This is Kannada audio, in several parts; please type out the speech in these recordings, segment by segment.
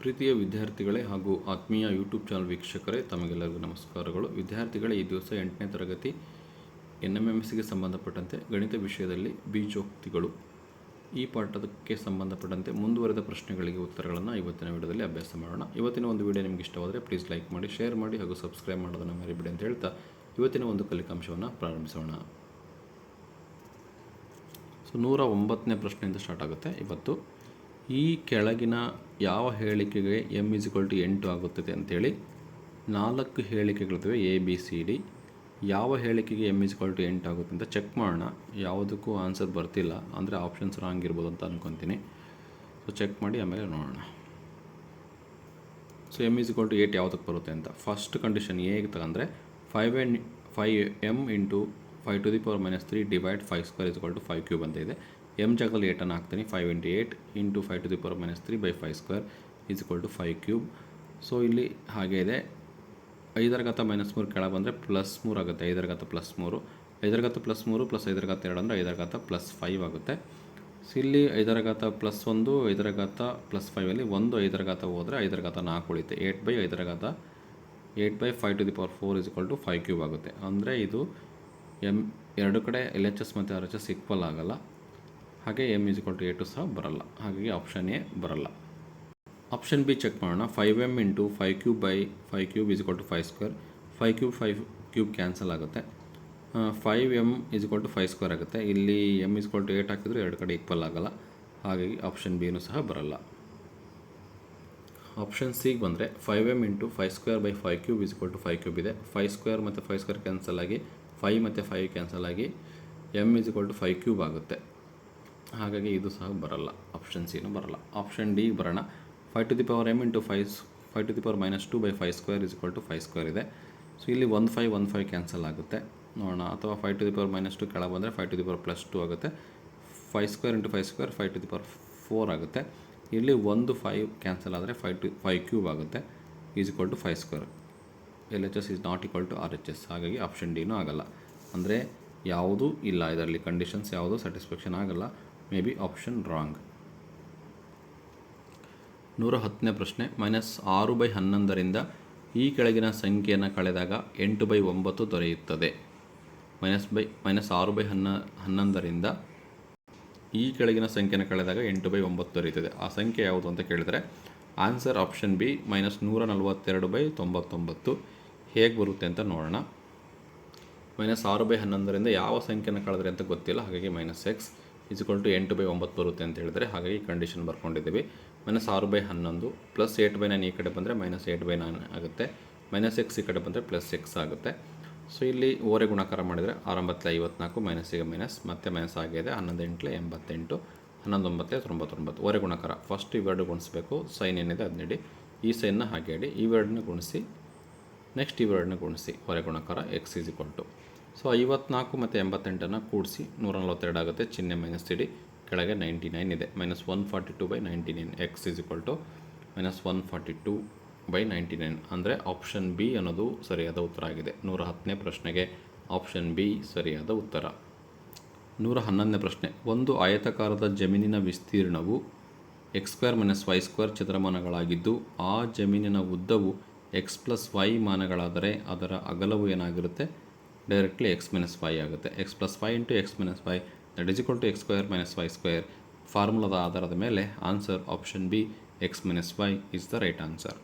ಪ್ರೀತಿಯ ವಿದ್ಯಾರ್ಥಿಗಳೇ ಹಾಗೂ ಆತ್ಮೀಯ ಯೂಟ್ಯೂಬ್ ಚಾನಲ್ ವೀಕ್ಷಕರೇ, ತಮಗೆಲ್ಲರಿಗೂ ನಮಸ್ಕಾರಗಳು. ವಿದ್ಯಾರ್ಥಿಗಳೇ, ಈ ದಿವಸ 8ನೇ ತರಗತಿ NMMSಗೆ ಸಂಬಂಧಪಟ್ಟಂತೆ ಗಣಿತ ವಿಷಯದಲ್ಲಿ ಬೀಜೋಕ್ತಿಗಳು ಈ ಪಾಠಕ್ಕೆ ಸಂಬಂಧಪಟ್ಟಂತೆ ಮುಂದುವರೆದ ಪ್ರಶ್ನೆಗಳಿಗೆ ಉತ್ತರಗಳನ್ನು ಇವತ್ತಿನ ವಿಡಿಯೋದಲ್ಲಿ ಅಭ್ಯಾಸ ಮಾಡೋಣ. ಇವತ್ತಿನ ಒಂದು ವಿಡಿಯೋ ನಿಮಗೆ ಇಷ್ಟವಾದರೆ ಪ್ಲೀಸ್ ಲೈಕ್ ಮಾಡಿ, ಶೇರ್ ಮಾಡಿ ಹಾಗೂ ಸಬ್ಸ್ಕ್ರೈಬ್ ಮಾಡೋದನ್ನು ಮರಿಬೇಡಿ ಅಂತ ಹೇಳ್ತಾ ಇವತ್ತಿನ ಒಂದು ಕಲಿಕಾಂಶವನ್ನು ಪ್ರಾರಂಭಿಸೋಣ. 109ನೇ ಪ್ರಶ್ನೆಯಿಂದ ಸ್ಟಾರ್ಟ್ ಆಗುತ್ತೆ ಇವತ್ತು. ಈ ಕೆಳಗಿನ ಯಾವ ಹೇಳಿಕೆಗೆ m=8 ಆಗುತ್ತದೆ ಅಂಥೇಳಿ 4 ಹೇಳಿಕೆಗಳಿವೆ ABCD. ಯಾವ ಹೇಳಿಕೆಗೆ m=8 ಆಗುತ್ತೆ ಅಂತ ಚೆಕ್ ಮಾಡೋಣ. ಯಾವುದಕ್ಕೂ ಆನ್ಸರ್ ಬರ್ತಿಲ್ಲ ಅಂದರೆ ಆಪ್ಷನ್ಸ್ ರಾಂಗ್ ಇರ್ಬೋದು ಅಂತ ಅಂದ್ಕೊತೀನಿ. ಚೆಕ್ ಮಾಡಿ ಆಮೇಲೆ ನೋಡೋಣ. m=8 ಯಾವುದಕ್ಕೆ ಬರುತ್ತೆ ಅಂತ. ಫಸ್ಟ್ ಕಂಡೀಷನ್ ಹೇಗೆ ತಗೊಂಡ್ರೆ 5m × 5 to the power -3 divide 5² = 5³ ಅಂತ ಇದೆ. m ಜಾಗದಲ್ಲಿ 8 ಹಾಕ್ತೀನಿ. 5 × 8 × 5 to the power -3 / 5² = 5³. ಸೊ ಇಲ್ಲಿ ಹಾಗೆ ಇದೆ. 5⁻³ -3 ಕೆಳಗೆ ಬಂದರೆ +3 ಆಗುತ್ತೆ. 5⁻³ +3 5⁻³ +3 + 5⁻² ಅಂದರೆ 5⁻³ +5 ಆಗುತ್ತೆ. ಸೊ ಇಲ್ಲಿ 5⁻³ +1 5⁻³ +5 ಅಲ್ಲಿ ಒಂದು 5⁻³ ಹೋದರೆ 5⁻⁴ ಉಳಿಯುತ್ತೆ. 8/5 to the power 4 = 5³ ಆಗುತ್ತೆ. ಅಂದರೆ ಇದು ಎರಡು ಕಡೆ LHS ಮತ್ತು RHS ಈಕ್ವಲ್ ಆಗಲ್ಲ. ಹಾಗೆ m=8 ಸಹ ಬರಲ್ಲ. ಹಾಗಾಗಿ ಆಪ್ಷನ್ ಎ ಬರಲ್ಲ. ಆಪ್ಷನ್ ಬಿ ಚೆಕ್ ಮಾಡೋಣ. 5m × 5³ / 5³ = 5². 5³ 5³ ಕ್ಯಾನ್ಸಲ್ ಆಗುತ್ತೆ. 5m = 5² ಆಗುತ್ತೆ. ಇಲ್ಲಿ m=8 ಹಾಕಿದ್ರೆ ಎರಡು ಕಡೆ ಈಕ್ವಲ್ ಆಗಲ್ಲ. ಹಾಗಾಗಿ ಆಪ್ಷನ್ ಬಿನೂ ಸಹ ಬರಲ್ಲ. ಆಪ್ಷನ್ ಸಿಗೆ ಬಂದರೆ 5m × 5² / 5³ = 5³ ಇದೆ. 5² ಮತ್ತು 5² ಕ್ಯಾನ್ಸಲ್ ಆಗಿ 5 ಮತ್ತು 5 ಕ್ಯಾನ್ಸಲ್ ಆಗಿ m=5³ ಆಗುತ್ತೆ. ಹಾಗಾಗಿ ಇದು ಸಹ ಬರಲ್ಲ. ಆಪ್ಷನ್ ಸಿನೂ ಬರಲ್ಲ. ಆಪ್ಷನ್ ಡಿ ಬರೋಣ. 5 to the power m × 5 to the power -2 / 5² = 5² ಇದೆ. ಸೊ ಇಲ್ಲಿ 1 5 ಕ್ಯಾನ್ಸಲ್ ಆಗುತ್ತೆ ನೋಡೋಣ. ಅಥವಾ 5 to the power -2 ಕೆಳಗೆ ಬಂದರೆ 5 to the power +2 ಆಗುತ್ತೆ. 5² × 5² 5 to the power 4 ಆಗುತ್ತೆ. ಇಲ್ಲಿ 1 5 ಕ್ಯಾನ್ಸಲ್ ಆದರೆ 5³ ಆಗುತ್ತೆ = 5². LHS is not equal to RHS. ಹಾಗಾಗಿ ಆಪ್ಷನ್ ಡಿನೂ ಆಗಲ್ಲ. ಅಂದರೆ ಯಾವುದೂ ಇಲ್ಲ ಇದರಲ್ಲಿ. ಕಂಡೀಷನ್ಸ್ ಯಾವುದೂ ಸ್ಯಾಟಿಸ್ಫ್ಯಾಕ್ಷನ್ ಆಗಲ್ಲ. Maybe option wrong. 110ನೇ ಪ್ರಶ್ನೆ. -6/11 ರಿಂದ ಈ ಕೆಳಗಿನ ಸಂಖ್ಯೆಯನ್ನು ಕಳೆದಾಗ 8/9 ದೊರೆಯುತ್ತದೆ. -6/11 ರಿಂದ ಈ ಕೆಳಗಿನ ಸಂಖ್ಯೆಯನ್ನು ಕಳೆದಾಗ 8/9 ದೊರೆಯುತ್ತದೆ. ಆ ಸಂಖ್ಯೆ ಯಾವುದು ಅಂತ ಕೇಳಿದರೆ ಆನ್ಸರ್ ಆಪ್ಷನ್ ಬಿ -142/99. ಹೇಗೆ ಬರುತ್ತೆ ಅಂತ ನೋಡೋಣ. -6/11 ರಿಂದ ಯಾವ ಸಂಖ್ಯೆಯನ್ನು ಕಳೆದ್ರೆ ಅಂತ ಗೊತ್ತಿಲ್ಲ. ಹಾಗಾಗಿ -x = 8/9 ಬರುತ್ತೆ ಅಂತ ಹೇಳಿದರೆ ಹಾಗಾಗಿ ಕಂಡೀಷನ್ ಬರ್ಕೊಂಡಿದ್ದೀವಿ. -6/11 + 8/9 ಈ ಕಡೆ ಬಂದರೆ -8/9 ಆಗುತ್ತೆ. -x ಈ ಕಡೆ ಬಂದರೆ +x ಆಗುತ್ತೆ. ಸೊ ಇಲ್ಲಿ ಓರೆ ಗುಣಾಕಾರ ಮಾಡಿದರೆ 6 × 54 -ಗೆ ಮೈನಸ್ ಮತ್ತೆ ಮೈನಸ್ ಆಗಿದೆ. 11 × 88 11 × 99 ಓರೆ ಗುಣಾಕಾರ. ಫಸ್ಟ್ ಇವೆರಡು ಗುಣಿಸಬೇಕು. ಸೈನ್ ಏನಿದೆ ಅದನ್ನ ಇಡಿ. ಈ ಸೈನ್ನ ಹಾಗೆ ಇಡಿ. ಇವೆರಡನ್ನ ಗುಣಿಸಿ ನೆಕ್ಸ್ಟ್ ಇವೆರಡನ್ನ ಗುಣಿಸಿ ಹೊರೆ ಗುಣಾಕಾರ. x = ಸೊ 54 ಮತ್ತು 88 ಕೂಡಿಸಿ 142 ಆಗುತ್ತೆ. ಚಿಹ್ನೆ ಮೈನಸ್ ಇಡಿ. ಕೆಳಗೆ 99 ಇದೆ. -142/99 x = -142/99. ಅಂದರೆ ಆಪ್ಷನ್ ಬಿ ಅನ್ನೋದು ಸರಿಯಾದ ಉತ್ತರ ಆಗಿದೆ. 110ನೇ ಪ್ರಶ್ನೆಗೆ ಆಪ್ಷನ್ ಬಿ ಸರಿಯಾದ ಉತ್ತರ. 111ನೇ ಪ್ರಶ್ನೆ. ಒಂದು ಆಯತಾಕಾರದ ಜಮೀನಿನ ವಿಸ್ತೀರ್ಣವು x² - y² ಚದರಮಾನಗಳಾಗಿದ್ದು ಆ ಜಮೀನಿನ ಉದ್ದವು x + y ಮಾನಗಳಾದರೆ ಅದರ ಅಗಲವು ಏನಾಗಿರುತ್ತೆ? ಡೈರೆಕ್ಟ್ಲಿ x - y ಆಗುತ್ತೆ. x + y × x - y = x² - y². ಫಾರ್ಮುಲಾದ ಆಧಾರದ ಮೇಲೆ answer option B x - y is the right answer.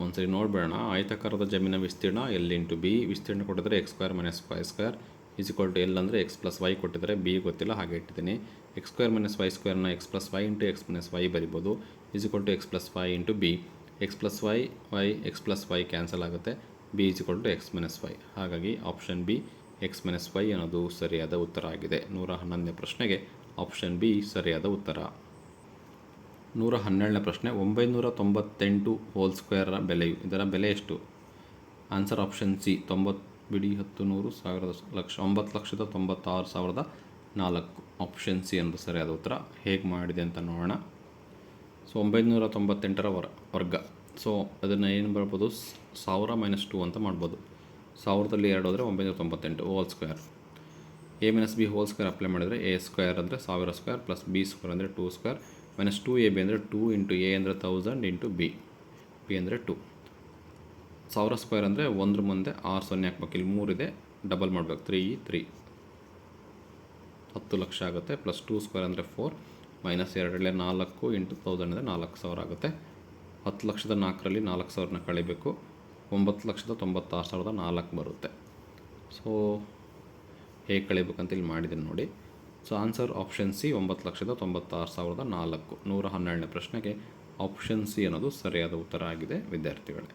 ಒಂದ್ಸರಿ ನೋಡಬೇಡ. ಆಯತಾಕಾರದ ಜಮೀನಿನ ವಿಸ್ತೀರ್ಣ L × B. ವಿಸ್ತೀರ್ಣ ಕೊಟ್ಟಿದ್ದಾರೆ x² - y² L ಅಂದರೆ x + y ಕೊಟ್ಟಿದ್ದಾರೆ. B ಗೊತ್ತಿಲ್ಲ ಹಾಗೆ ಇಟ್ಟಿದ್ದೀನಿ. x² - y² x + y × x - y ಬರಿಬೋದು. x + y × B. x + y x + y cancel ಆಗುತ್ತೆ. b = x - y. ಹಾಗಾಗಿ ಆಪ್ಷನ್ ಬಿ x - y ಅನ್ನೋದು ಸರಿಯಾದ ಉತ್ತರ ಆಗಿದೆ. 111ನೇ ಪ್ರಶ್ನೆಗೆ ಆಪ್ಷನ್ ಬಿ ಸರಿಯಾದ ಉತ್ತರ. 112ನೇ ಪ್ರಶ್ನೆ. 998 ಹೋಲ್ ಸ್ಕ್ವೇರ್ನ ಬೆಲೆಯು ಇದರ ಬೆಲೆ ಎಷ್ಟು? ಆನ್ಸರ್ ಆಪ್ಷನ್ ಸಿ 90 ಬಿಡಿ 10 100 1000 ಲಕ್ಷ 9,96,004. ಆಪ್ಷನ್ ಸಿ ಅನ್ನೋದು ಸರಿಯಾದ ಉತ್ತರ. ಹೇಗೆ ಮಾಡಿದೆ ಅಂತ ನೋಡೋಣ. ಸೊ 998ರ ವರ್ಗ. ಸೊ ಅದನ್ನು ಏನು ಬರ್ಬೋದು? 1000 - 2 ಅಂತ ಮಾಡ್ಬೋದು. 1000ರಲ್ಲಿ 2 ಹೋದರೆ 998 whole square. a - b whole square apply ಮಾಡಿದರೆ a² ಅಂದರೆ 1000² + b² ಅಂದರೆ 2² ಮೈನಸ್ 2ab ಅಂದರೆ 2 ಇಂಟು a ಅಂದರೆ 1000 ಇಂಟು b ಅಂದರೆ 2. 1000 ಸ್ಕ್ವೇರ್ ಅಂದರೆ 1 ಮುಂದೆ 6 0 ಹಾಕ್ಬೇಕು, ಇಲ್ಲಿ 3 ಇದೆ, ಡಬಲ್ ಮಾಡಬೇಕು, 3 10 ಲಕ್ಷ ಆಗುತ್ತೆ. ಪ್ಲಸ್ 2 ಸ್ಕ್ವೇರ್ ಅಂದರೆ 4 ಮೈನಸ್ 2 4 ಇಂಟು 1000 ಅಂದರೆ 4000 ಆಗುತ್ತೆ. 10 ಲಕ್ಷದ 4ರಲ್ಲಿ 4000ನ ಕಳಿಬೇಕು, 9,96,004 ಬರುತ್ತೆ. ಸೊ ಹೇಗೆ ಕಳಿಬೇಕಂತ ಇಲ್ಲಿ ಮಾಡಿದ್ದೀನಿ ನೋಡಿ. So answer option C 9,96,004. 112ನೇ ಪ್ರಶ್ನೆಗೆ ಆಪ್ಷನ್ ಸಿ ಅನ್ನೋದು ಸರಿಯಾದ ಉತ್ತರ ಆಗಿದೆ ವಿದ್ಯಾರ್ಥಿಗಳೇ.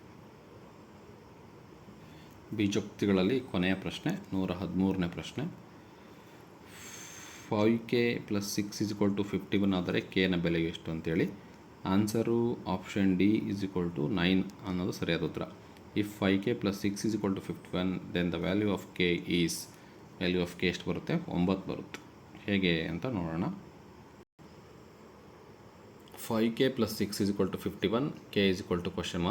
ಬೀಜೋಕ್ತಿಗಳಲ್ಲಿ ಕೊನೆಯ ಪ್ರಶ್ನೆ 113ನೇ ಪ್ರಶ್ನೆ. 5k + 6 = 51 ಆದರೆ kನ ಬೆಲೆ ಎಷ್ಟು ಅಂತೇಳಿ. ಆನ್ಸರು ಆಪ್ಷನ್ ಡಿ = 9 ಅನ್ನೋದು ಸರಿಯಾದ ಉತ್ತರ. If 5k + 6 = 51 then the value of K is, value of K ಎಷ್ಟು ಬರುತ್ತೆ? 9 ಬರುತ್ತೆ. ಹೇಗೆ ಅಂತ ನೋಡೋಣ. 5k + 6 = 51, k =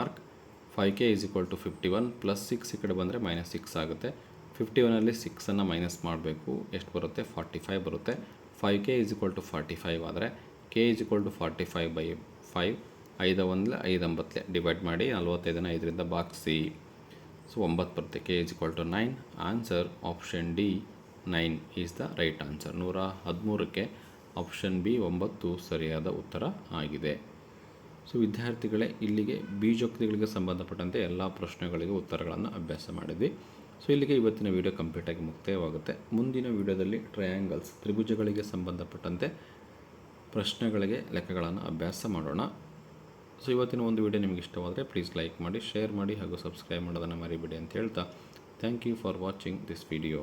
? 5k = 51 + 6 ಈ ಕಡೆ ಬಂದರೆ -6 ಆಗುತ್ತೆ. 51ಅಲ್ಲಿ 6ಅನ್ನು ಮೈನಸ್ ಮಾಡಬೇಕು, ಎಷ್ಟು ಬರುತ್ತೆ? 45 ಬರುತ್ತೆ. 5k = 45 ಆದರೆ k = 45/5, 5 1 5 9 ಡಿವೈಡ್ ಮಾಡಿ 45ನ 5ರಿಂದ ಭಾಗಿಸಿ. ಸೊ 9 ಬರುತ್ತೆ. k = 9. Answer option D 9 is the right answer. 113ಕ್ಕೆ ಆಪ್ಷನ್ ಬಿ 9 ಸರಿಯಾದ ಉತ್ತರ ಆಗಿದೆ. ಸೊ ವಿದ್ಯಾರ್ಥಿಗಳೇ, ಇಲ್ಲಿಗೆ ಬೀಜೋಕ್ತಿಗಳಿಗೆ ಸಂಬಂಧಪಟ್ಟಂತೆ ಎಲ್ಲ ಪ್ರಶ್ನೆಗಳಿಗೆ ಉತ್ತರಗಳನ್ನು ಅಭ್ಯಾಸ ಮಾಡಿದ್ವಿ. ಸೊ ಇಲ್ಲಿಗೆ ಇವತ್ತಿನ ವಿಡಿಯೋ ಕಂಪ್ಲೀಟಾಗಿ ಮುಕ್ತಾಯವಾಗುತ್ತೆ. ಮುಂದಿನ ವಿಡಿಯೋದಲ್ಲಿ ಟ್ರಯಾಂಗಲ್ಸ್, ತ್ರಿಭುಜಗಳಿಗೆ ಸಂಬಂಧಪಟ್ಟಂತೆ ಪ್ರಶ್ನೆಗಳಿಗೆ ಲೆಕ್ಕಗಳನ್ನು ಅಭ್ಯಾಸ ಮಾಡೋಣ. ಸೊ ಇವತ್ತಿನ ಒಂದು ವಿಡಿಯೋ ನಿಮಗೆ ಇಷ್ಟವಾದರೆ ಪ್ಲೀಸ್ ಲೈಕ್ ಮಾಡಿ, ಶೇರ್ ಮಾಡಿ ಹಾಗೂ ಸಬ್ಸ್ಕ್ರೈಬ್ ಮಾಡೋದನ್ನು ಮರಿಬೇಡಿ ಅಂತ ಹೇಳ್ತಾ thank you for watching this video.